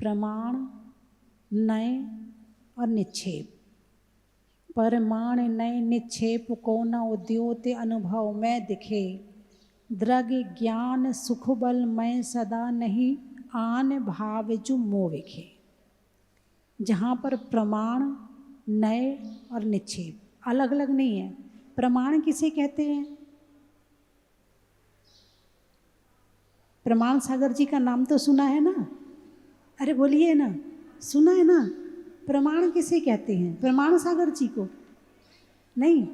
प्रमाण, नय और निक्षेप। प्रमाण नय निक्षेप को न उद्योत अनुभव में दिखे, दृग ज्ञान सुख बल मैं सदा नहीं, आन भाव जो मोह विखे। जहाँ पर प्रमाण, नय और निक्षेप अलग अलग नहीं है। प्रमाण किसे कहते हैं? प्रमाण सागर जी का नाम तो सुना है ना? अरे बोलिए ना, सुना है ना? प्रमाण किसे कहते हैं? प्रमाण सागर जी को नहीं,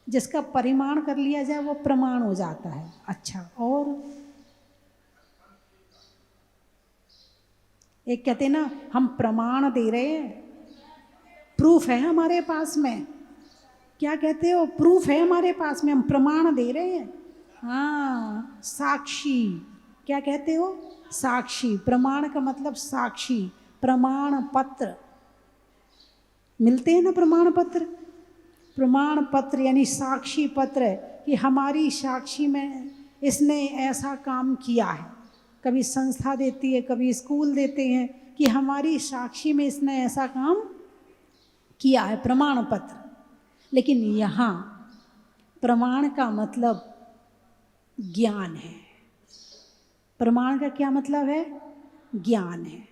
जिसका परिमाण कर लिया जाए वो प्रमाण हो जाता है। अच्छा, और एक कहते हैं ना, हम प्रमाण दे रहे हैं, प्रूफ है हमारे पास में। क्या कहते हो? प्रूफ है हमारे पास में, हम प्रमाण दे रहे हैं। हाँ, साक्षी। क्या कहते हो? साक्षी। प्रमाण का मतलब साक्षी। प्रमाण पत्र मिलते हैं ना, प्रमाण पत्र। प्रमाण पत्र यानी साक्षी पत्र, कि हमारी साक्षी में इसने ऐसा काम किया है। कभी संस्था देती है, कभी स्कूल देते हैं कि हमारी साक्षी में इसने ऐसा काम किया है, प्रमाण पत्र। लेकिन यहाँ प्रमाण का मतलब ज्ञान है। प्रमाण का क्या मतलब है? ज्ञान है।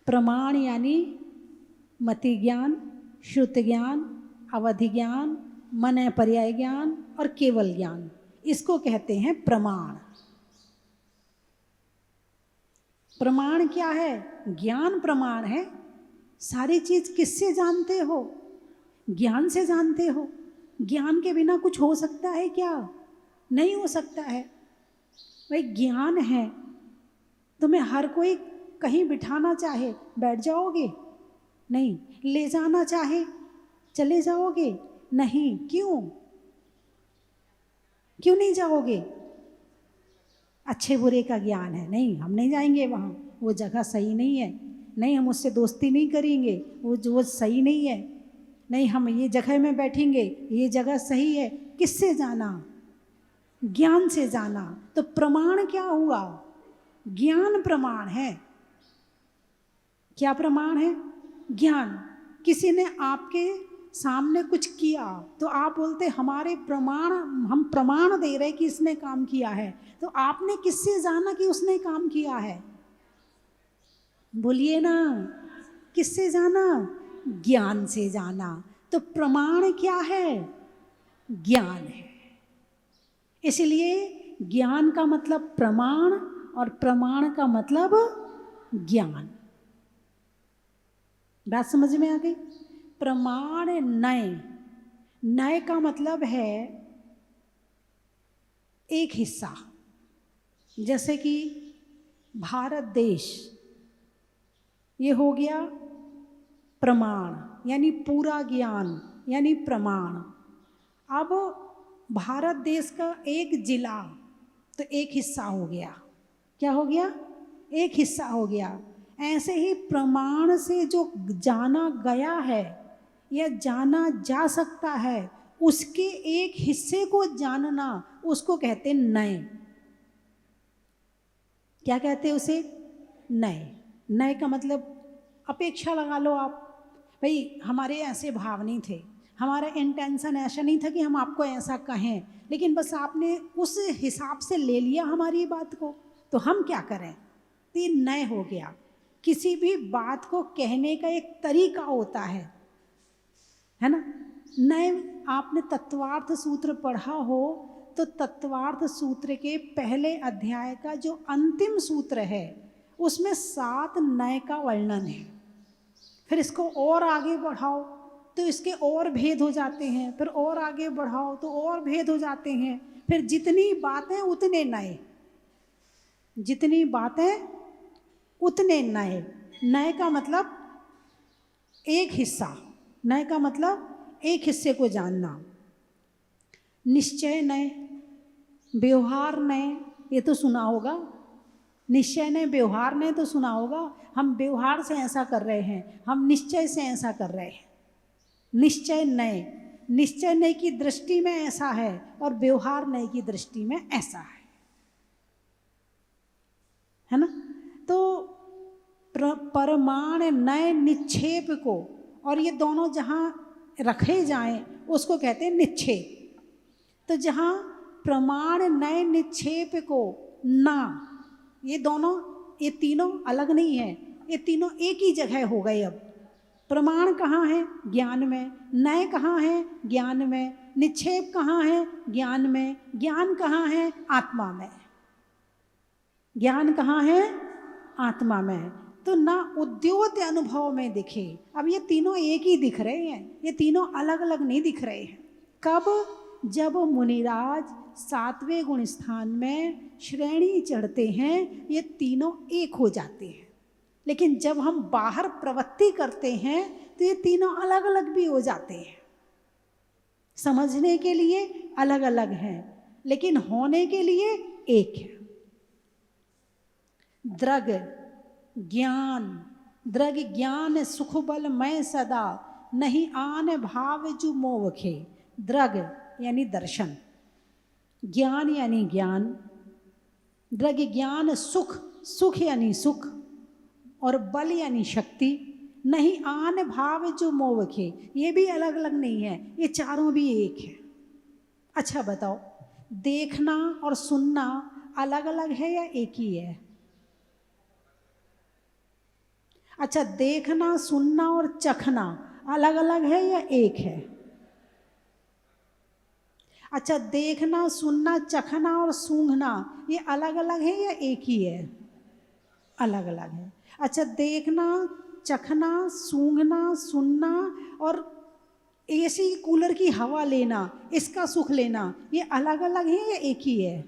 प्रमाण यानी मति ज्ञान, श्रुत ज्ञान, अवधि ज्ञान, मन पर्याय ज्ञान और केवल ज्ञान, इसको कहते हैं प्रमाण। प्रमाण क्या है? ज्ञान प्रमाण है। सारी चीज किससे जानते हो? ज्ञान से जानते हो। ज्ञान के बिना कुछ हो सकता है क्या? नहीं हो सकता है। भाई ज्ञान है, तुम्हें हर कोई कहीं बिठाना चाहे बैठ जाओगे? नहीं। ले जाना चाहे चले जाओगे? नहीं। क्यों? क्यों नहीं जाओगे? अच्छे बुरे का ज्ञान है, नहीं हम नहीं जाएंगे वहाँ, वो जगह सही नहीं है, नहीं हम उससे दोस्ती नहीं करेंगे, वो सही नहीं है, नहीं हम ये जगह में बैठेंगे, ये जगह सही है। किससे जाना? ज्ञान से जाना। तो प्रमाण क्या हुआ? ज्ञान प्रमाण है। क्या प्रमाण है? ज्ञान। किसी ने आपके सामने कुछ किया तो आप बोलते हमारे प्रमाण, हम प्रमाण दे रहे कि इसने काम किया है। तो आपने किससे जाना कि उसने काम किया है? बोलिए ना, किससे जाना? ज्ञान से जाना। तो प्रमाण क्या है? ज्ञान है। इसलिए ज्ञान का मतलब प्रमाण और प्रमाण का मतलब ज्ञान। बात समझ में आ गई? प्रमाण नय, नय का मतलब है एक हिस्सा। जैसे कि भारत देश, ये हो गया प्रमाण यानी पूरा ज्ञान यानी प्रमाण। अब भारत देश का एक जिला तो एक हिस्सा हो गया। क्या हो गया? एक हिस्सा हो गया। ऐसे ही प्रमाण से जो जाना गया है या जाना जा सकता है, उसके एक हिस्से को जानना, उसको कहते हैं नय। क्या कहते हैं उसे? नय। नय का मतलब अपेक्षा लगा लो आप। भाई हमारे ऐसे भाव नहीं थे, हमारा इंटेंशन ऐसा नहीं था कि हम आपको ऐसा कहें, लेकिन बस आपने उस हिसाब से ले लिया हमारी बात को, तो हम क्या करें? तो ये नय हो गया। किसी भी बात को कहने का एक तरीका होता है ना? नय। आपने तत्वार्थ सूत्र पढ़ा हो तो तत्वार्थ सूत्र के पहले अध्याय का जो अंतिम सूत्र है उसमें 7 नय का वर्णन है। फिर इसको और आगे बढ़ाओ तो इसके और भेद हो जाते हैं, फिर और आगे बढ़ाओ तो और भेद हो जाते हैं। फिर जितनी बातें उतने नए, जितनी बातें उतने नए। नए का मतलब एक हिस्सा, नए का मतलब एक हिस्से को जानना। निश्चय नए, व्यवहार नए, ये तो सुना होगा। निश्चय नए, व्यवहार नए तो सुना होगा। हम व्यवहार से ऐसा कर रहे हैं, हम निश्चय से ऐसा कर रहे हैं। निश्चय नए, निश्चय नए की दृष्टि में ऐसा है और व्यवहार नए की दृष्टि में ऐसा है। परमाण नय निक्षेप को, और ये दोनों जहाँ रखे जाएं उसको कहते हैं निक्षेप। तो जहाँ प्रमाण नय निक्षेप को ना, ये दोनों, ये तीनों अलग नहीं है, ये तीनों एक ही जगह हो गए। अब प्रमाण कहाँ है? ज्ञान में। नय कहाँ है? ज्ञान में। निक्षेप कहाँ है? ज्ञान में। ज्ञान कहाँ है? आत्मा में। ज्ञान कहाँ है? आत्मा में। तो ना उद्योत अनुभव में दिखे। अब ये तीनों एक ही दिख रहे हैं, ये तीनों अलग अलग नहीं दिख रहे हैं। कब? जब मुनिराज 7वें गुण स्थान में श्रेणी चढ़ते हैं, ये तीनों एक हो जाते हैं। लेकिन जब हम बाहर प्रवृत्ति करते हैं तो ये तीनों अलग अलग भी हो जाते हैं। समझने के लिए अलग अलग हैं, लेकिन होने के लिए एक है। द्रग ज्ञान, द्रग ज्ञान सुख बल मैं सदा, नहीं आन भाव जो मोवखे। द्रग यानी दर्शन, ज्ञान यानी ज्ञान, द्रग ज्ञान सुख, सुख यानी सुख, और बल यानी शक्ति। नहीं आन भाव जो मोवखे, ये भी अलग अलग नहीं है, ये चारों भी एक है। अच्छा बताओ, देखना और सुनना अलग अलग है या एक ही है? अच्छा, देखना, सुनना और चखना अलग अलग है या एक है? अच्छा, देखना, सुनना, चखना और सूंघना ये अलग अलग है या एक ही है? अलग अलग है। अच्छा, देखना, चखना, सूंघना, सुनना और एसी कूलर की हवा लेना, इसका सुख लेना, ये अलग अलग है या एक ही है?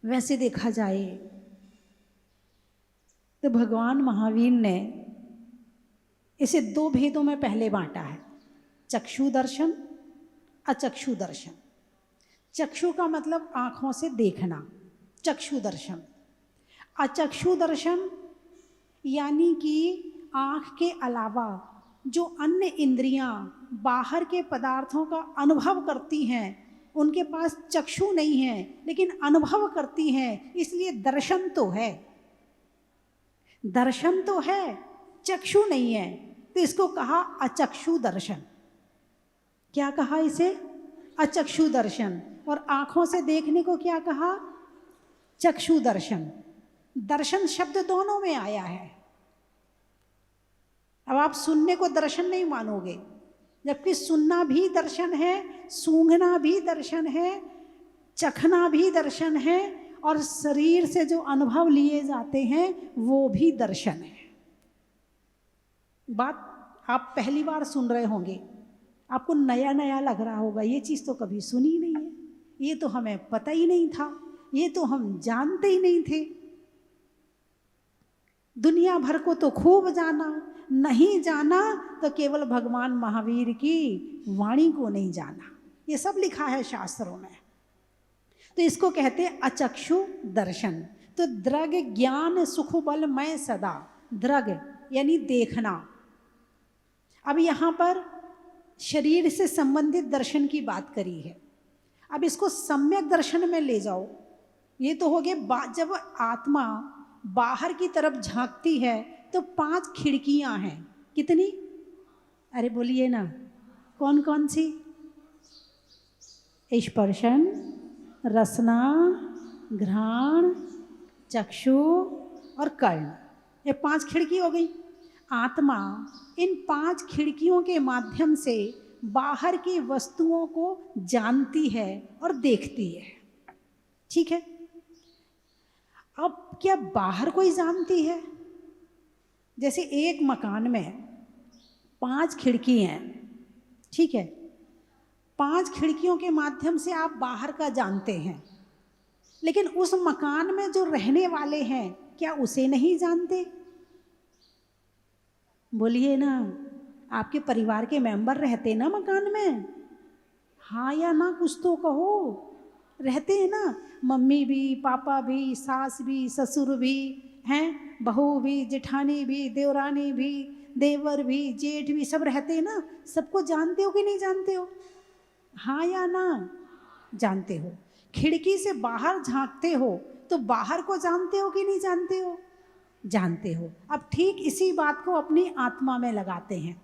वैसे देखा जाए तो भगवान महावीर ने इसे दो भेदों में पहले बांटा है, चक्षु दर्शन, अचक्षु दर्शन। चक्षु का मतलब आँखों से देखना, चक्षु दर्शन। अचक्षु दर्शन यानी कि आँख के अलावा जो अन्य इंद्रियां बाहर के पदार्थों का अनुभव करती हैं, उनके पास चक्षु नहीं है लेकिन अनुभव करती हैं, इसलिए दर्शन तो है, दर्शन तो है, चक्षु नहीं है, तो इसको कहा अचक्षु दर्शन। क्या कहा इसे? अचक्षु दर्शन। और आँखों से देखने को क्या कहा? चक्षु दर्शन। दर्शन शब्द दोनों में आया है। अब आप सुनने को दर्शन नहीं मानोगे, जबकि सुनना भी दर्शन है, सूंघना भी दर्शन है, चखना भी दर्शन है, और शरीर से जो अनुभव लिए जाते हैं वो भी दर्शन है। बात आप पहली बार सुन रहे होंगे, आपको नया नया लग रहा होगा, ये चीज़ तो कभी सुनी नहीं है, ये तो हमें पता ही नहीं था, ये तो हम जानते ही नहीं थे। दुनिया भर को तो खूब जाना, नहीं जाना तो केवल भगवान महावीर की वाणी को नहीं जाना। ये सब लिखा है शास्त्रों में। तो इसको कहते हैं अचक्षु दर्शन। तो द्रग ज्ञान सुख बल मैं सदा, द्रग यानी देखना। अब यहाँ पर शरीर से संबंधित दर्शन की बात करी है, अब इसको सम्यक दर्शन में ले जाओ। ये तो हो गया जब आत्मा बाहर की तरफ झांकती है तो 5 खिड़कियां हैं। कितनी? अरे बोलिए ना, कौन कौन सी? स्पर्शन, रसना, घ्राण, चक्षु और कर्ण, ये 5 खिड़की हो गई। आत्मा इन 5 खिड़कियों के माध्यम से बाहर की वस्तुओं को जानती है और देखती है। ठीक है, अब क्या बाहर कोई जानती है? जैसे एक मकान में 5 खिड़की हैं, ठीक है, 5 खिड़कियों के माध्यम से आप बाहर का जानते हैं, लेकिन उस मकान में जो रहने वाले हैं क्या उसे नहीं जानते? बोलिए ना, आपके परिवार के मेंबर रहते ना मकान में? हाँ या ना, कुछ तो कहो। रहते हैं ना, मम्मी भी, पापा भी, सास भी, ससुर भी हैं, बहू भी, जेठानी भी, देवरानी भी, देवर भी, जेठ भी, सब रहते हैं ना। सबको जानते हो कि नहीं जानते हो? हाँ या ना? जानते हो। खिड़की से बाहर झांकते हो तो बाहर को जानते हो कि नहीं जानते हो? जानते हो। अब ठीक इसी बात को अपनी आत्मा में लगाते हैं।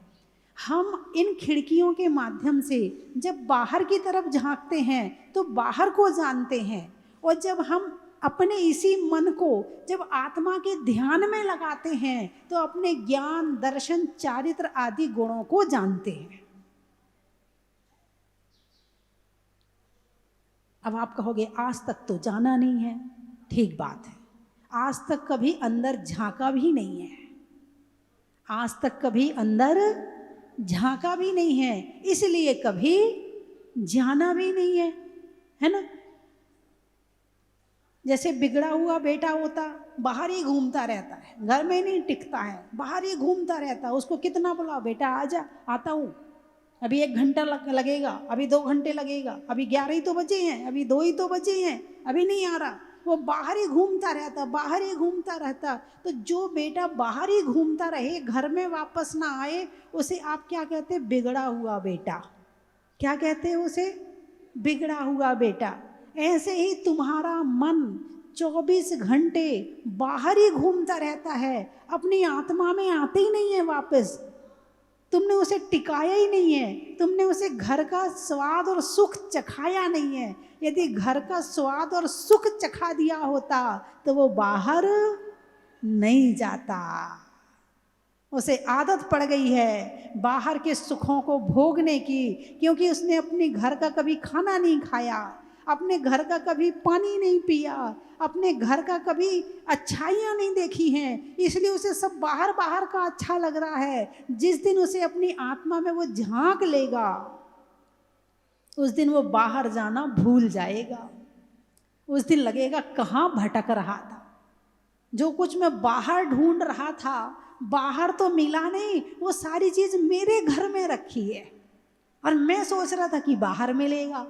हम इन खिड़कियों के माध्यम से जब बाहर की तरफ झांकते हैं तो बाहर को जानते हैं, और जब हम अपने इसी मन को जब आत्मा के ध्यान में लगाते हैं तो अपने ज्ञान, दर्शन, चारित्र आदि गुणों को जानते हैं। अब आप कहोगे आज तक तो जाना नहीं है। ठीक बात है, आज तक कभी अंदर झांका भी नहीं है, आज तक कभी अंदर झांका भी नहीं है, इसलिए कभी जाना भी नहीं है ना? जैसे बिगड़ा हुआ बेटा होता, बाहर ही घूमता रहता है, घर में नहीं टिकता है, बाहर ही घूमता रहता है। उसको कितना बुलाओ, बेटा आजा, आता हूँ, अभी 1 घंटा लगेगा, अभी 2 घंटे लगेगा, अभी 11 ही तो बजे हैं, अभी 2 ही तो बजे हैं, अभी नहीं आ रहा। वो बाहर ही घूमता रहता, बाहर ही घूमता रहता। तो जो बेटा बाहर ही घूमता रहे, घर में वापस ना आए, उसे आप क्या कहते हैं? बिगड़ा हुआ बेटा। क्या कहते हैं उसे? बिगड़ा हुआ बेटा। ऐसे ही तुम्हारा मन 24 घंटे बाहर ही घूमता रहता है, अपनी आत्मा में आते ही नहीं है वापस। तुमने उसे टिकाया ही नहीं है, तुमने उसे घर का स्वाद और सुख चखाया नहीं है। यदि घर का स्वाद और सुख चखा दिया होता तो वो बाहर नहीं जाता। उसे आदत पड़ गई है बाहर के सुखों को भोगने की, क्योंकि उसने अपने घर का कभी खाना नहीं खाया, अपने घर का कभी पानी नहीं पिया, अपने घर का कभी अच्छाइयाँ नहीं देखी हैं, इसलिए उसे सब बाहर बाहर का अच्छा लग रहा है। जिस दिन उसे अपनी आत्मा में वो झांक लेगा, उस दिन वो बाहर जाना भूल जाएगा। उस दिन लगेगा कहाँ भटक रहा था, जो कुछ मैं बाहर ढूंढ रहा था बाहर तो मिला नहीं, वो सारी चीज मेरे घर में रखी है और मैं सोच रहा था कि बाहर मिलेगा।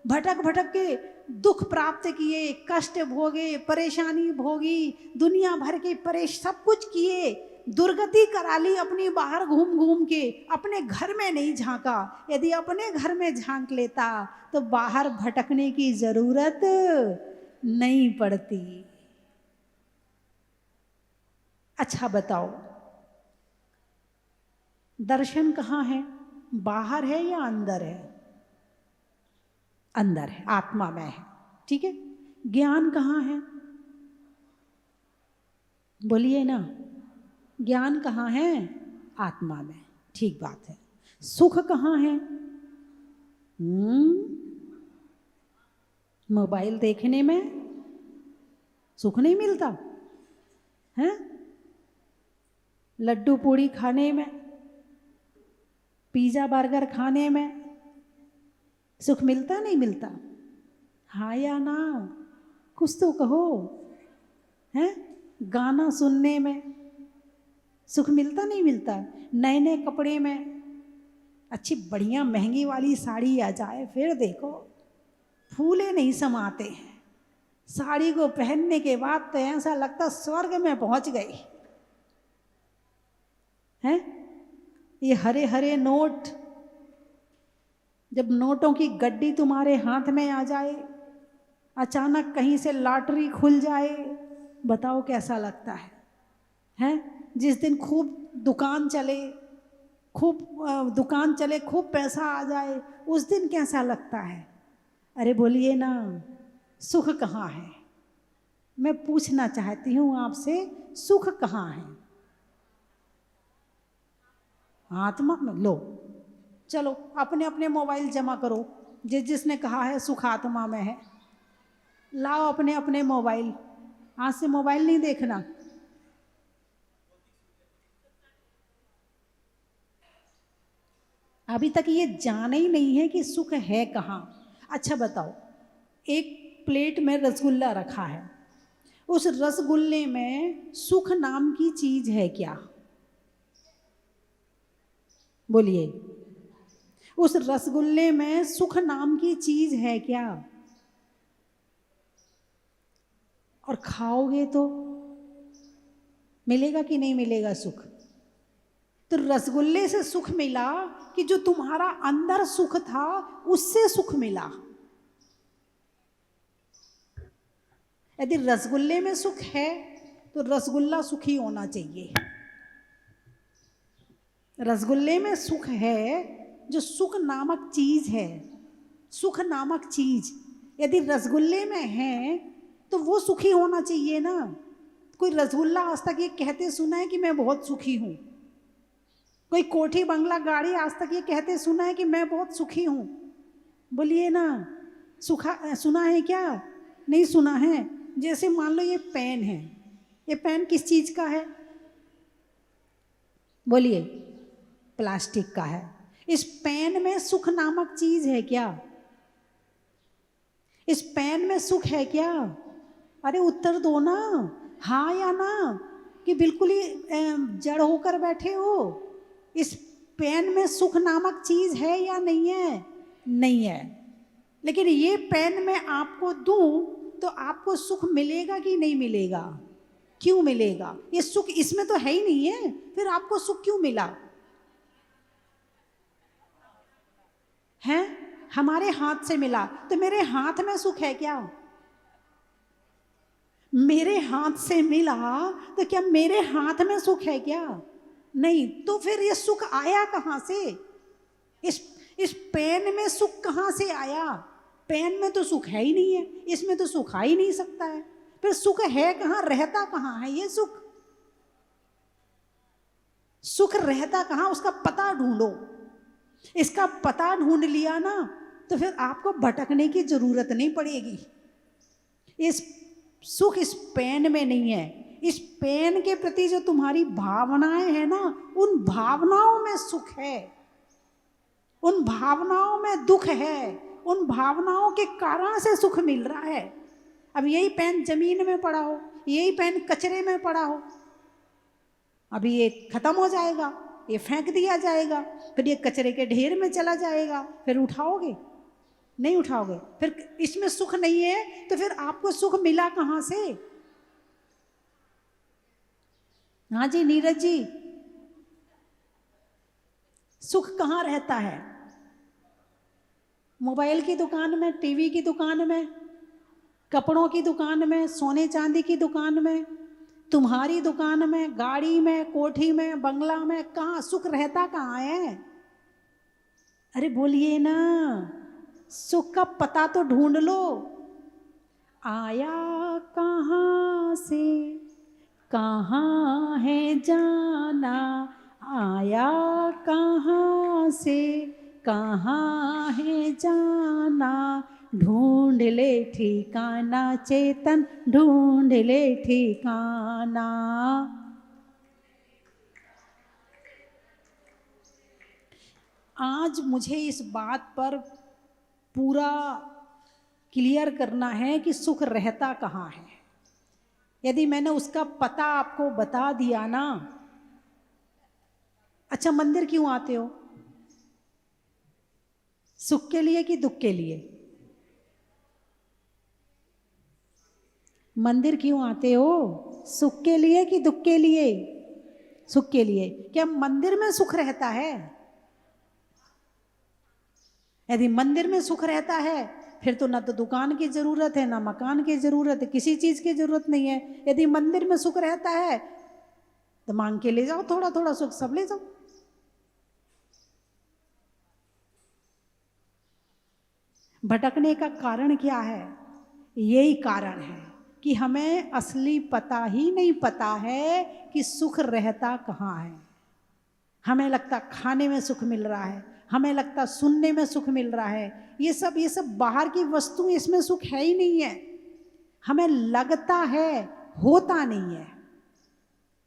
भटक भटक के दुख प्राप्त किए, कष्ट भोगे, परेशानी भोगी, दुनिया भर के सब कुछ किए, दुर्गति करा ली अपनी बाहर घूम घूम के, अपने घर में नहीं झांका। यदि अपने घर में झांक लेता तो बाहर भटकने की जरूरत नहीं पड़ती। अच्छा बताओ, दर्शन कहाँ है? बाहर है या अंदर है? अंदर है, आत्मा में है। ठीक है। ज्ञान कहाँ है? बोलिए ना, ज्ञान कहाँ है? आत्मा में। ठीक बात है। सुख कहाँ है? मोबाइल देखने में सुख नहीं मिलता है, लड्डू पूड़ी खाने में, पिज़्ज़ा बर्गर खाने में सुख मिलता नहीं मिलता? हाँ या ना? कुछ तो कहो। हैं? गाना सुनने में सुख मिलता नहीं मिलता? नए नए कपड़े में अच्छी बढ़िया महंगी वाली साड़ी आ जाए, फिर देखो फूले नहीं समाते हैं। साड़ी को पहनने के बाद तो ऐसा लगता स्वर्ग में पहुंच गई है। ये हरे हरे नोट, जब नोटों की गड्डी तुम्हारे हाथ में आ जाए, अचानक कहीं से लॉटरी खुल जाए, बताओ कैसा लगता है? हैं? जिस दिन खूब दुकान चले, खूब पैसा आ जाए, उस दिन कैसा लगता है? अरे बोलिए ना, सुख कहाँ है? मैं पूछना चाहती हूँ आपसे, सुख कहाँ है? आत्मा में। लो चलो अपने अपने मोबाइल जमा करो, जिसने कहा है सुख आत्मा में है, लाओ अपने अपने मोबाइल। आज से मोबाइल नहीं देखना। अभी तक ये जाना ही नहीं है कि सुख है कहाँ। अच्छा बताओ, एक प्लेट में रसगुल्ला रखा है, उस रसगुल्ले में सुख नाम की चीज है क्या? बोलिए, उस रसगुल्ले में सुख नाम की चीज है क्या? और खाओगे तो मिलेगा कि नहीं मिलेगा सुख? तो रसगुल्ले से सुख मिला कि जो तुम्हारा अंदर सुख था उससे सुख मिला। यदि रसगुल्ले में सुख है तो रसगुल्ला सुखी होना चाहिए। रसगुल्ले में सुख है, जो सुख नामक चीज है, सुख नामक चीज यदि रसगुल्ले में है तो वो सुखी होना चाहिए ना। कोई रसगुल्ला आज तक ये कहते सुना है कि मैं बहुत सुखी हूं? कोई कोठी बंगला गाड़ी आज तक ये कहते सुना है कि मैं बहुत सुखी हूं? बोलिए ना, सुना है क्या? नहीं सुना है। जैसे मान लो ये पेन है, ये पेन किस चीज का है? बोलिए, प्लास्टिक का है। इस पेन में सुख नामक चीज है क्या? इस पेन में सुख है क्या? अरे उत्तर दो ना, हाँ या ना, कि बिल्कुल ही जड़ होकर बैठे हो। इस पेन में सुख नामक चीज है या नहीं है? नहीं है। लेकिन ये पेन मैं आपको दूं तो आपको सुख मिलेगा कि नहीं मिलेगा? क्यों मिलेगा? ये सुख इसमें तो है ही नहीं है, फिर आपको सुख क्यों मिला? है हमारे हाथ से मिला, तो मेरे हाथ में सुख है क्या? मेरे हाथ से मिला तो क्या मेरे हाथ में सुख है क्या? नहीं। तो फिर ये सुख आया कहां से? इस पेन में सुख कहां से आया? पेन में तो सुख है ही नहीं है, इसमें तो सुख आ ही नहीं सकता है। फिर सुख है कहां, रहता कहां है ये सुख? सुख रहता कहां, उसका पता ढूंढो। इसका पता ढूंढ लिया ना तो फिर आपको भटकने की जरूरत नहीं पड़ेगी। इस सुख इस पेन में नहीं है। इस पेन के प्रति जो तुम्हारी भावनाएं हैं ना, उन भावनाओं में सुख है, उन भावनाओं में दुख है, उन भावनाओं के कारण से सुख मिल रहा है। अब यही पेन जमीन में पड़ा हो, यही पेन कचरे में पड़ा हो, अभी ये खत्म हो जाएगा, ये फेंक दिया जाएगा, फिर ये कचरे के ढेर में चला जाएगा, फिर उठाओगे? नहीं उठाओगे। फिर इसमें सुख नहीं है तो फिर आपको सुख मिला कहां से? हाँ जी नीरज जी, सुख कहां रहता है? मोबाइल की दुकान में, टीवी की दुकान में, कपड़ों की दुकान में, सोने चांदी की दुकान में, तुम्हारी दुकान में, गाड़ी में, कोठी में, बंगला में, कहाँ सुख रहता कहाँ है? अरे बोलिए ना, सुख का पता तो ढूंढ लो। आया कहाँ से, कहाँ है जाना, आया कहाँ से, कहाँ है जाना, ढूंढ ले ठिकाना चेतन, ढूंढ ले ठिकाना। आज मुझे इस बात पर पूरा क्लियर करना है कि सुख रहता कहाँ है। यदि मैंने उसका पता आपको बता दिया ना, अच्छा मंदिर क्यों आते हो? सुख के लिए कि दुख के लिए? मंदिर क्यों आते हो? सुख के लिए कि दुख के लिए? सुख के लिए। क्या मंदिर में सुख रहता है? यदि मंदिर में सुख रहता है फिर तो ना तो दुकान की जरूरत है, ना मकान की जरूरत है, किसी चीज की जरूरत नहीं है। यदि मंदिर में सुख रहता है तो मांग के ले जाओ, थोड़ा थोड़ा सुख सब ले जाओ। भटकने का कारण क्या है? यही कारण है कि हमें असली पता ही नहीं पता है कि सुख रहता कहाँ है। हमें लगता खाने में सुख मिल रहा है, हमें लगता सुनने में सुख मिल रहा है, ये सब बाहर की वस्तु, इसमें सुख है ही नहीं है। हमें लगता है, होता नहीं है।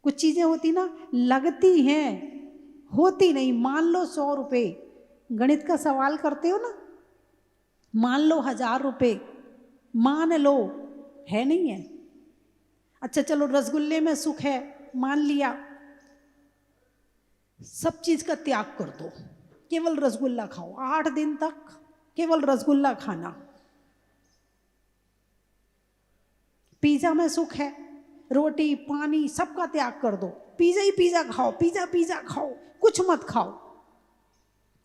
कुछ चीजें होती ना, लगती हैं, होती नहीं। मान लो 100 रुपये, गणित का सवाल करते हो ना, मान लो 1000 रुपये, मान लो, है नहीं है। अच्छा चलो रसगुल्ले में सुख है, मान लिया, सब चीज का त्याग कर दो, केवल रसगुल्ला खाओ, 8 दिन तक केवल रसगुल्ला खाना। पिज्जा में सुख है, रोटी पानी सबका त्याग कर दो, पिज़्ज़ा ही पिज़्ज़ा खाओ, पिज़्ज़ा पिज़्ज़ा खाओ, कुछ मत खाओ।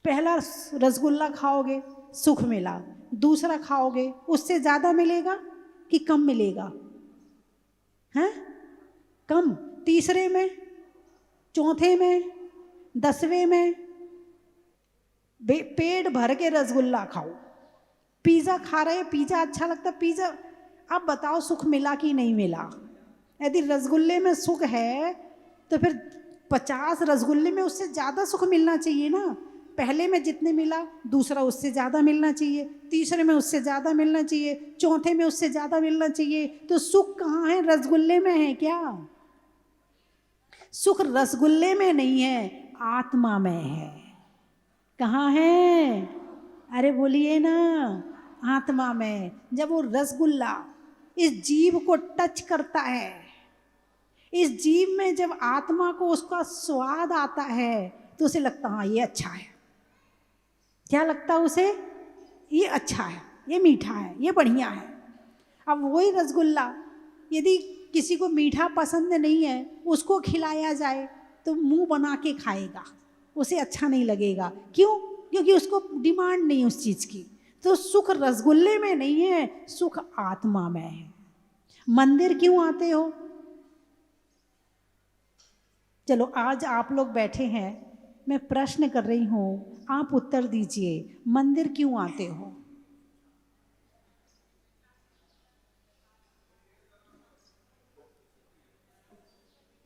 पहला रसगुल्ला खाओगे सुख मिला, दूसरा खाओगे उससे ज़्यादा मिलेगा कि कम मिलेगा? हैं? कम। तीसरे में, चौथे में, 10वें में पेट भर के रसगुल्ला खाओ। पिज़्ज़ा खा रहे हैं, पिज़्ज़ा अच्छा लगता है, पिज़्ज़ा। अब बताओ सुख मिला कि नहीं मिला? यदि रसगुल्ले में सुख है तो फिर 50 रसगुल्ले में उससे ज़्यादा सुख मिलना चाहिए ना। पहले में जितने मिला, दूसरा उससे ज़्यादा मिलना चाहिए, तीसरे में उससे ज़्यादा मिलना चाहिए, चौथे में उससे ज़्यादा मिलना चाहिए। तो सुख कहाँ है? रसगुल्ले में है क्या? सुख रसगुल्ले में नहीं है, आत्मा में है। कहाँ है? अरे बोलिए ना, आत्मा में। जब वो रसगुल्ला इस जीव को टच करता है, इस जीव में जब आत्मा को उसका स्वाद आता है तो उसे लगता हाँ ये अच्छा है। क्या लगता है उसे? ये अच्छा है, ये मीठा है, ये बढ़िया है। अब वही रसगुल्ला यदि किसी को मीठा पसंद नहीं है, उसको खिलाया जाए तो मुंह बना के खाएगा, उसे अच्छा नहीं लगेगा। क्यों? क्योंकि उसको डिमांड नहीं उस चीज़ की। तो सुख रसगुल्ले में नहीं है, सुख आत्मा में है। मंदिर क्यों आते हो? चलो आज आप लोग बैठे हैं, मैं प्रश्न कर रही हूँ, आप उत्तर दीजिए। मंदिर क्यों आते हो?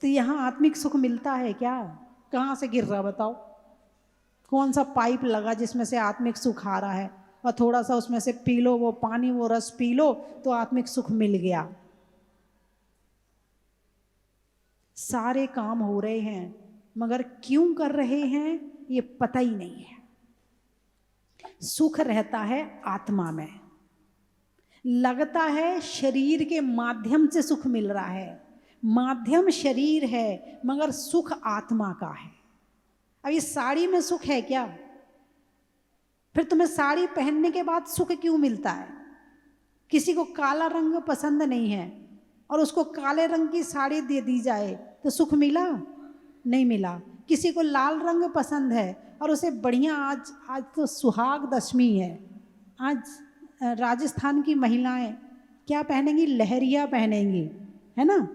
तो यहाँ आत्मिक सुख मिलता है क्या? कहाँ से गिर रहा बताओ? कौन सा पाइप लगा जिसमें से आत्मिक सुख आ रहा है? और थोड़ा सा उसमें से पी लो, वो पानी, वो रस पी लो तो आत्मिक सुख मिल गया। सारे काम हो रहे हैं मगर क्यों कर रहे हैं ये पता ही नहीं है। सुख रहता है आत्मा में। लगता है शरीर के माध्यम से सुख मिल रहा है, माध्यम शरीर है मगर सुख आत्मा का है। अब इस साड़ी में सुख है क्या? फिर तुम्हें साड़ी पहनने के बाद सुख क्यों मिलता है? किसी को काला रंग पसंद नहीं है और उसको काले रंग की साड़ी दे दी जाए तो सुख मिला? नहीं मिला। किसी को लाल रंग पसंद है और उसे बढ़िया, आज तो सुहाग दशमी है, आज राजस्थान की महिलाएं क्या पहनेंगी? लहरिया पहनेंगी, है ना?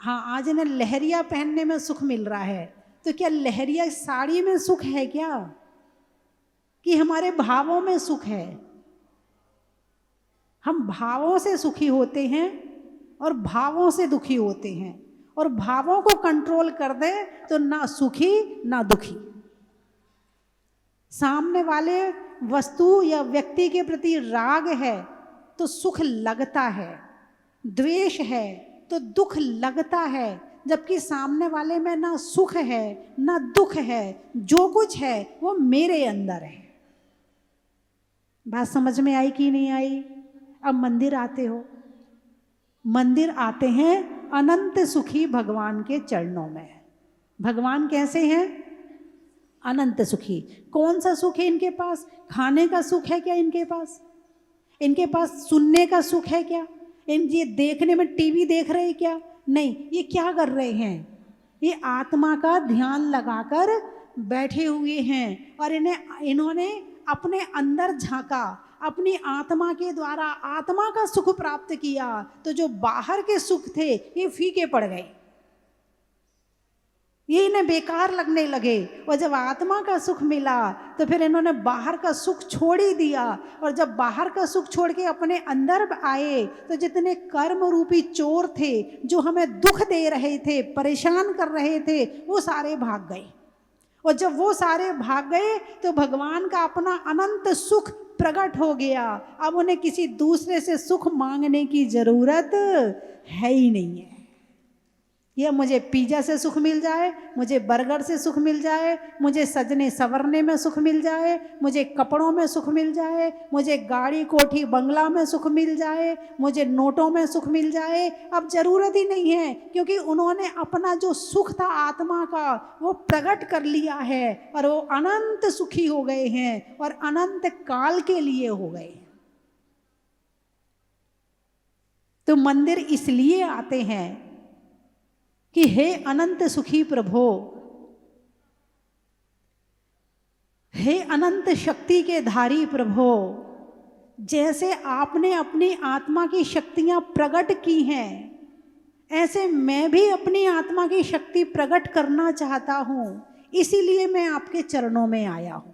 हाँ, आज इन्हें लहरिया पहनने में सुख मिल रहा है। तो क्या लहरिया साड़ी में सुख है क्या? कि हमारे भावों में सुख है? हम भावों से सुखी होते हैं और भावों से दुखी होते हैं, और भावों को कंट्रोल कर दे तो ना सुखी ना दुखी। सामने वाले वस्तु या व्यक्ति के प्रति राग है तो सुख लगता है, द्वेष है तो दुख लगता है, जबकि सामने वाले में ना सुख है ना दुख है, जो कुछ है वो मेरे अंदर है। बात समझ में आई कि नहीं आई? अब मंदिर आते हो, मंदिर आते हैं अनंत सुखी भगवान के चरणों में। भगवान कैसे हैं? अनंत सुखी। कौन सा सुख है इनके पास? खाने का सुख है क्या इनके पास? इनके पास सुनने का सुख है क्या? ये देखने में टीवी देख रहे हैं क्या? नहीं। ये क्या कर रहे हैं? ये आत्मा का ध्यान लगाकर बैठे हुए हैं और इन्होंने अपने अंदर झांका, अपनी आत्मा के द्वारा आत्मा का सुख प्राप्त किया। तो जो बाहर के सुख थे ये फीके पड़ गए, ये इन्हें बेकार लगने लगे। और जब आत्मा का सुख मिला तो फिर इन्होंने बाहर का सुख छोड़ ही दिया। और जब बाहर का सुख छोड़ के अपने अंदर आए तो जितने कर्म रूपी चोर थे जो हमें दुख दे रहे थे, परेशान कर रहे थे, वो सारे भाग गए। और जब वो सारे भाग गए तो भगवान का अपना अनंत सुख प्रकट हो गया। अब उन्हें किसी दूसरे से सुख मांगने की जरूरत है ही नहीं है। ये मुझे पिज़्ज़ा से सुख मिल जाए, मुझे बर्गर से सुख मिल जाए, मुझे सजने संवरने में सुख मिल जाए, मुझे कपड़ों में सुख मिल जाए, मुझे गाड़ी कोठी बंगला में सुख मिल जाए, मुझे नोटों में सुख मिल जाए, अब जरूरत ही नहीं है। क्योंकि उन्होंने अपना जो सुख था आत्मा का वो प्रकट कर लिया है और वो अनंत सुखी हो गए हैं और अनंत काल के लिए हो गए हैं। तो मंदिर इसलिए आते हैं कि हे अनंत सुखी प्रभो, हे अनंत शक्ति के धारी प्रभो, जैसे आपने अपनी आत्मा की शक्तियां प्रकट की हैं, ऐसे मैं भी अपनी आत्मा की शक्ति प्रकट करना चाहता हूं, इसीलिए मैं आपके चरणों में आया हूं।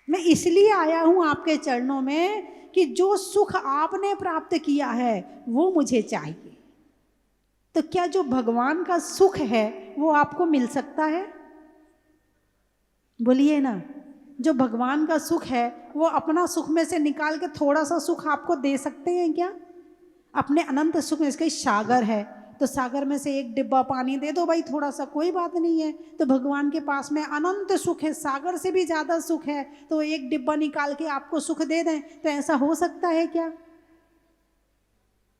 मैं इसलिए आया हूं आपके चरणों में कि जो सुख आपने प्राप्त किया है वो मुझे चाहिए। तो क्या जो भगवान का सुख है वो आपको मिल सकता है? बोलिए ना। जो भगवान का सुख है वो अपना सुख में से निकाल के थोड़ा सा सुख आपको दे सकते हैं क्या? अपने अनंत सुख में, इसका सागर है तो सागर में से एक डिब्बा पानी दे दो भाई, थोड़ा सा, कोई बात नहीं है। तो भगवान के पास में अनंत सुख है, सागर से भी ज़्यादा सुख है, तो एक डिब्बा निकाल के आपको सुख दे दें, तो ऐसा हो सकता है क्या?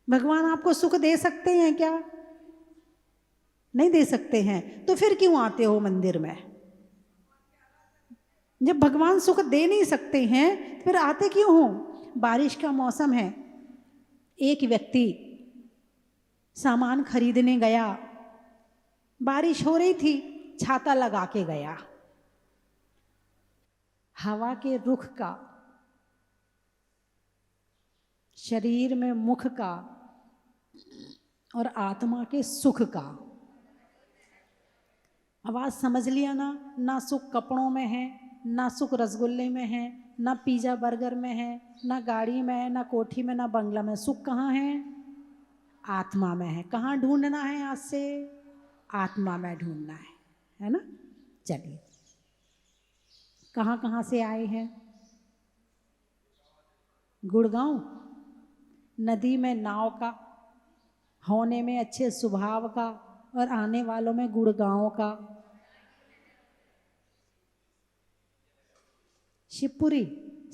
भगवान आपको सुख दे सकते हैं क्या? नहीं दे सकते हैं। तो फिर क्यों आते हो मंदिर में? जब भगवान सुख दे नहीं सकते हैं फिर आते क्यों हो? बारिश का मौसम है, एक व्यक्ति सामान खरीदने गया, बारिश हो रही थी, छाता लगा के गया। हवा के रुख का, शरीर में मुख का और आत्मा के सुख का, आवाज समझ लिया ना? ना सुख कपड़ों में है, ना सुख रसगुल्ले में है, ना पिज़्ज़ा बर्गर में है, ना गाड़ी में है, ना कोठी में, ना बंगला में। सुख कहाँ है? आत्मा में है। कहाँ ढूंढना है? आज से आत्मा में ढूंढना है ना? चलिए, कहाँ कहाँ से आए हैं? गुड़गांव। नदी में नाव का, होने में अच्छे स्वभाव का और आने वालों में गुड़गांव का। शिवपुरी,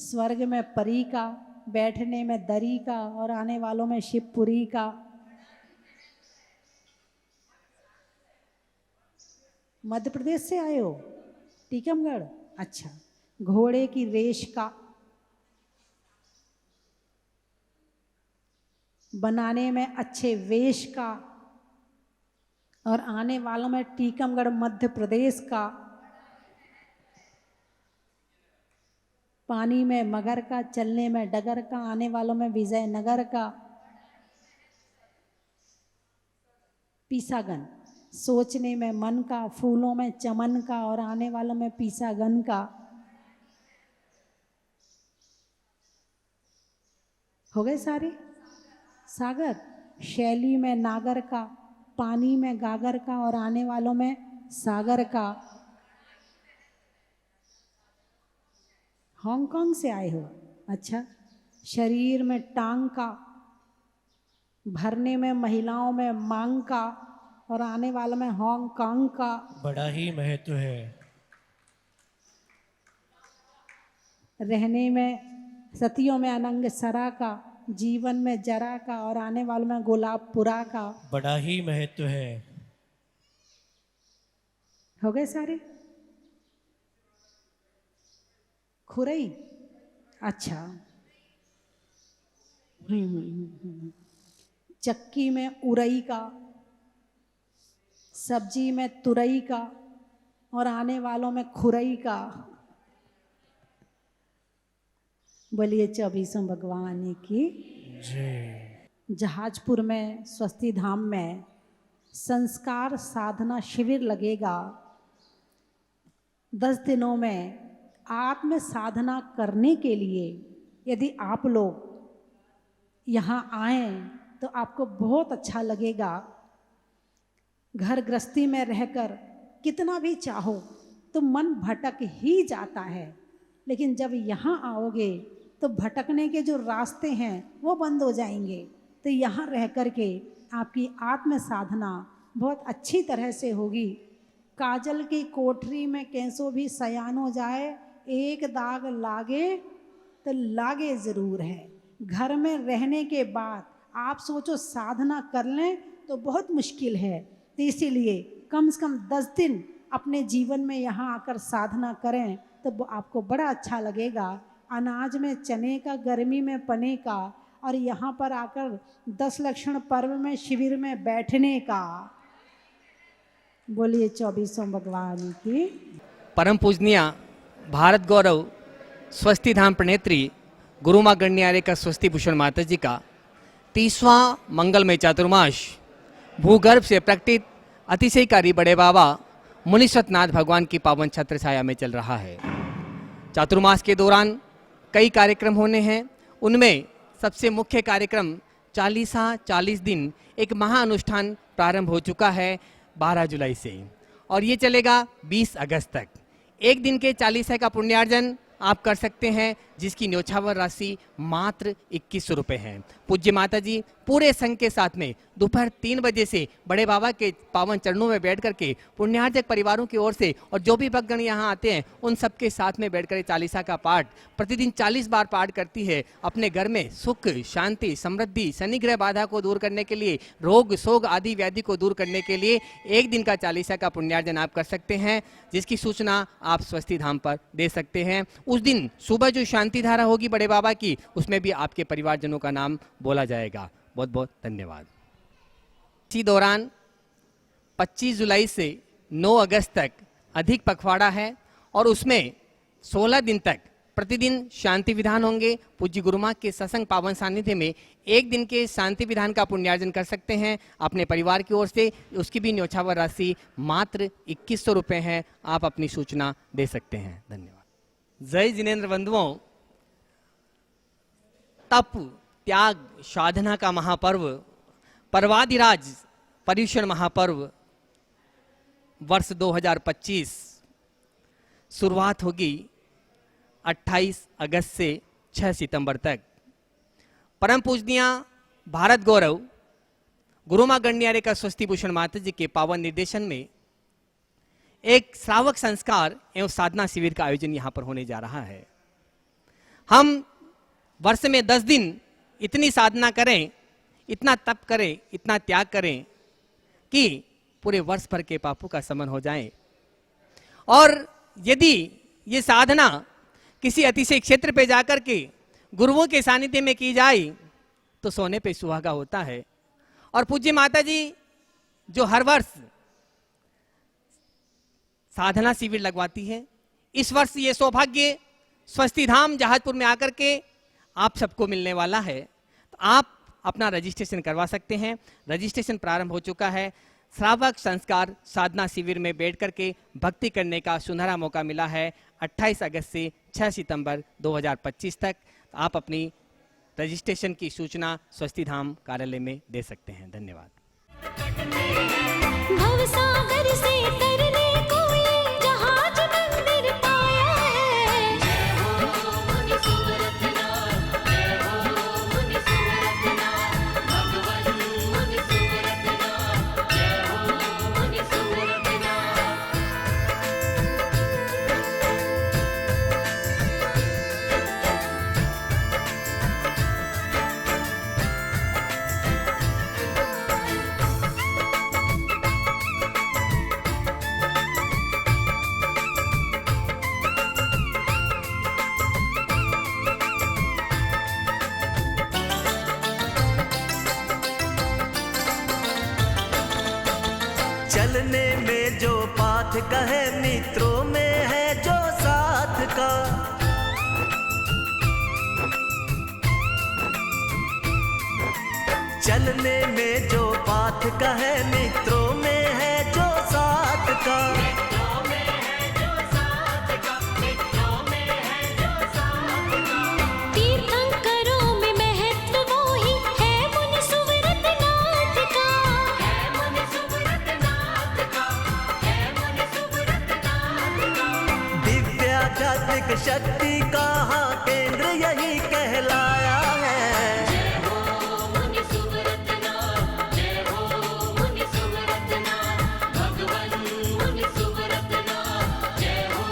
स्वर्ग में परी का, बैठने में दरी का और आने वालों में शिवपुरी का। मध्य प्रदेश से आए हो? टीकमगढ़। अच्छा। घोड़े की रेश का, बनाने में अच्छे वेश का और आने वालों में टीकमगढ़ मध्य प्रदेश का। पानी में मगर का, चलने में डगर का, आने वालों में विजयनगर का। पीसागन, सोचने में मन का, फूलों में चमन का और आने वालों में पीसागन का। हो गए सारे? सागर, शैली में नागर का, पानी में गागर का और आने वालों में सागर का। हांगकांग से आए हो? अच्छा। शरीर में टांग का, भरने में महिलाओं में मांग का और आने वालों में हांगकांग का। बड़ा ही महत्व है। रहने में सतियों में अनंग सरा का, जीवन में जरा का और आने वालों में गुलाबपुरा का। बड़ा ही महत्व है। हो गए सारे? खुरई। अच्छा। चक्की में उरई का, सब्जी में तुरई का और आने वालों में खुरई का। बोलिए 24 भगवान की जय। जहाजपुर में स्वस्ति धाम में संस्कार साधना शिविर लगेगा। 10 दिनों में आत्म साधना करने के लिए यदि आप लोग यहाँ आए तो आपको बहुत अच्छा लगेगा। घर गृहस्थी में रहकर कितना भी चाहो तो मन भटक ही जाता है, लेकिन जब यहाँ आओगे तो भटकने के जो रास्ते हैं वो बंद हो जाएंगे। तो यहाँ रह कर के आपकी आत्म साधना बहुत अच्छी तरह से होगी। काजल की कोठरी में कैसो भी सयान हो जाए, एक दाग लागे तो लागे ज़रूर है। घर में रहने के बाद आप सोचो साधना कर लें तो बहुत मुश्किल है। तो इसीलिए कम से कम 10 दिन अपने जीवन में यहाँ आकर साधना करें तो आपको बड़ा अच्छा लगेगा। अनाज में चने का, गर्मी में पने का, और यहाँ पर आकर 10 लक्षण पर्व में शिविर में बैठने का। बोलिए 24 भगवान की। परम पूजनीय भारत गौरव स्वस्ति धाम प्रणेत्री गुरु माँ गण्यारे का स्वस्ति भूषण माता जी का 30वां मंगलमय चातुर्मास भूगर्भ से प्रकटित अतिशयकारी बड़े बाबा मुनीश्वरनाथ भगवान की पावन छत्र छाया में चल रहा है। चातुर्मास के दौरान कई कार्यक्रम होने हैं। उनमें सबसे मुख्य कार्यक्रम 40 दिन एक महाअनुष्ठान प्रारंभ हो चुका है 12 जुलाई से, और ये चलेगा 20 अगस्त तक। एक दिन के 40 का पुण्यार्जन आप कर सकते हैं, जिसकी न्योछावर राशि मात्र 2100 रुपये है। पूज्य माता जी पूरे संघ के साथ में दोपहर 3 बजे से बड़े बाबा के पावन चरणों में बैठ करके पुण्यार्जक परिवारों की ओर से और जो भी भक्तगण यहाँ आते हैं उन सबके साथ में बैठ कर 40 का पाठ प्रतिदिन 40 बार पाठ करती है। अपने घर में सुख शांति समृद्धि शनि ग्रह बाधा को दूर करने के लिए, रोग शोग आदि व्याधि को दूर करने के लिए एक दिन का 40 का पुण्यार्जन आप कर सकते हैं, जिसकी सूचना आप स्वस्ति धाम पर दे सकते हैं। उस दिन सुबह जो शांति धारा होगी बड़े बाबा की, उसमें भी आपके परिवारजनों का नाम बोला जाएगा। बहुत बहुत धन्यवाद। इसी दौरान 25 जुलाई से 9 अगस्त तक अधिक पखवाड़ा है और उसमें 16 दिन तक प्रतिदिन शांति विधान होंगे। पूज्य गुरु माँ के सत्संग पावन सानिध्य में एक दिन के शांति विधान का पुण्यार्जन कर सकते हैं अपने परिवार की ओर से। उसकी भी न्योछावर राशि मात्र 2100 रुपये है। आप अपनी सूचना दे सकते हैं। धन्यवाद। जय जिनेन्द्र बंधुओं, तप त्याग साधना का महापर्व पर्वाधिराज पर्युषण महापर्व वर्ष 2025 शुरुआत होगी 28 अगस्त से 6 सितंबर तक। परम पूजनीय भारत गौरव गुरु माँ गण्यारे का स्वस्ति भूषण माता जी के पावन निर्देशन में एक श्रावक संस्कार एवं साधना शिविर का आयोजन यहाँ पर होने जा रहा है। हम वर्ष में 10 दिन इतनी साधना करें, इतना तप करें, इतना त्याग करें कि पूरे वर्ष भर के पापों का शमन हो जाए। और यदि ये साधना किसी अतिशय क्षेत्र पे जाकर के गुरुओं के सानिध्य में की जाए तो सोने पे सुहागा होता है। और पूज्य माता जी जो हर वर्ष साधना शिविर लगवाती है, इस वर्ष ये सौभाग्य स्वस्ति धाम जहाजपुर में आकर के आप सबको मिलने वाला है। तो आप अपना रजिस्ट्रेशन करवा सकते हैं। रजिस्ट्रेशन प्रारंभ हो चुका है। श्रावक संस्कार साधना शिविर में बैठ करके भक्ति करने का सुनहरा मौका मिला है 28 अगस्त से 6 सितंबर 2025 तक। आप अपनी रजिस्ट्रेशन की सूचना स्वस्ति धाम कार्यालय में दे सकते हैं। धन्यवाद। भवसागर से तरने को ये जहाज मंदिर पाया है। जय हो मुनि सुरतनाथ, जय हो मुनि सुरतनाथ, भगवान मुनि सुरतनाथ, जय हो मुनि सुरतनाथ। चलने में जो पाथ कहे मित्रों में है जो साथ का। चलने में जो पाथ कहे मित्रों में है जो साथ का। तीर्थंकरों में महत्व वो ही है मुनि सुरतनाथ का, है मुनि सुरतनाथ का, है मुनि सुरतनाथ का। दिव्याध्यात्मिक शक्ति का हाँ केंद्र यही कहलाया है। जय हो मुनि सुरतनाथ, जय हो मुनि सुरतनाथ, भगवान मुनि सुरतनाथ, जय हो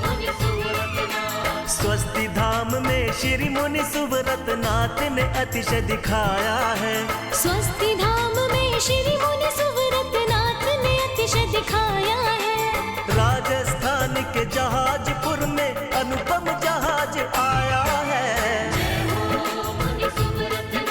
मुनि सुरतनाथ। स्वस्ति धाम में श्री मुनि सुरतनाथ ने अतिशय दिखाया है। स्वस्ति धाम में श्री मुनि सुरतनाथ ने अतिशय दिखाया है। राजस्थान के जहाजपुर में अनुपम जहाज आया है। जय हो मुनि सुरतनाथ,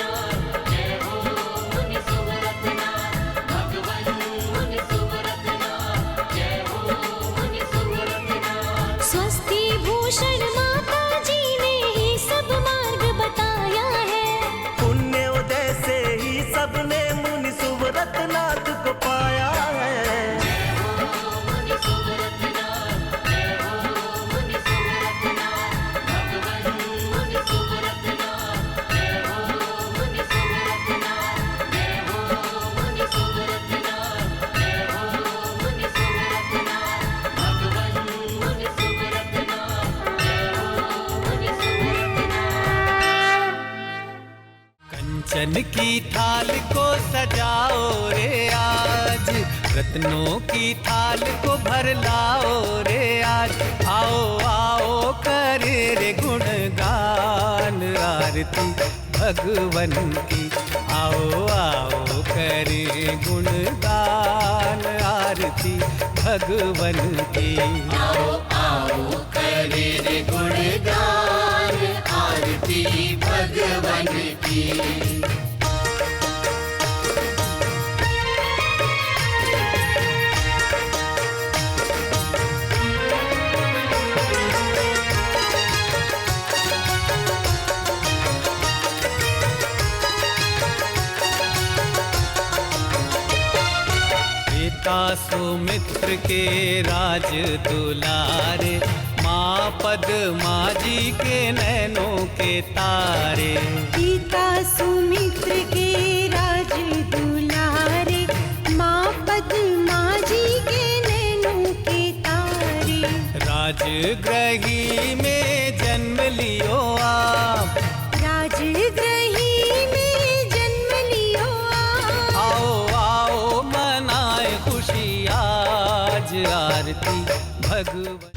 कंचन की थाल को सजाओ रे आज, रत्नों की थाल को भर लाओ रे आज। आओ आओ करे रे गुणगान आरती भगवन की, आओ आओ करे गुणगान आरती भगवन की। आओ आओ करे रे गुणगान आरती भगवन की। पिता सुमित्र के राज दुलारे, माँ पद्मा जी के नैनों के तारे। पिता सुमित्र के राज दुलारे, माँ पद्मा जी के नैनों के तारे। राजगृही में जन्म लियो आप, राजगृही में जन्म लियो आप। आओ आओ मनाए खुशी आज आरती भगवन।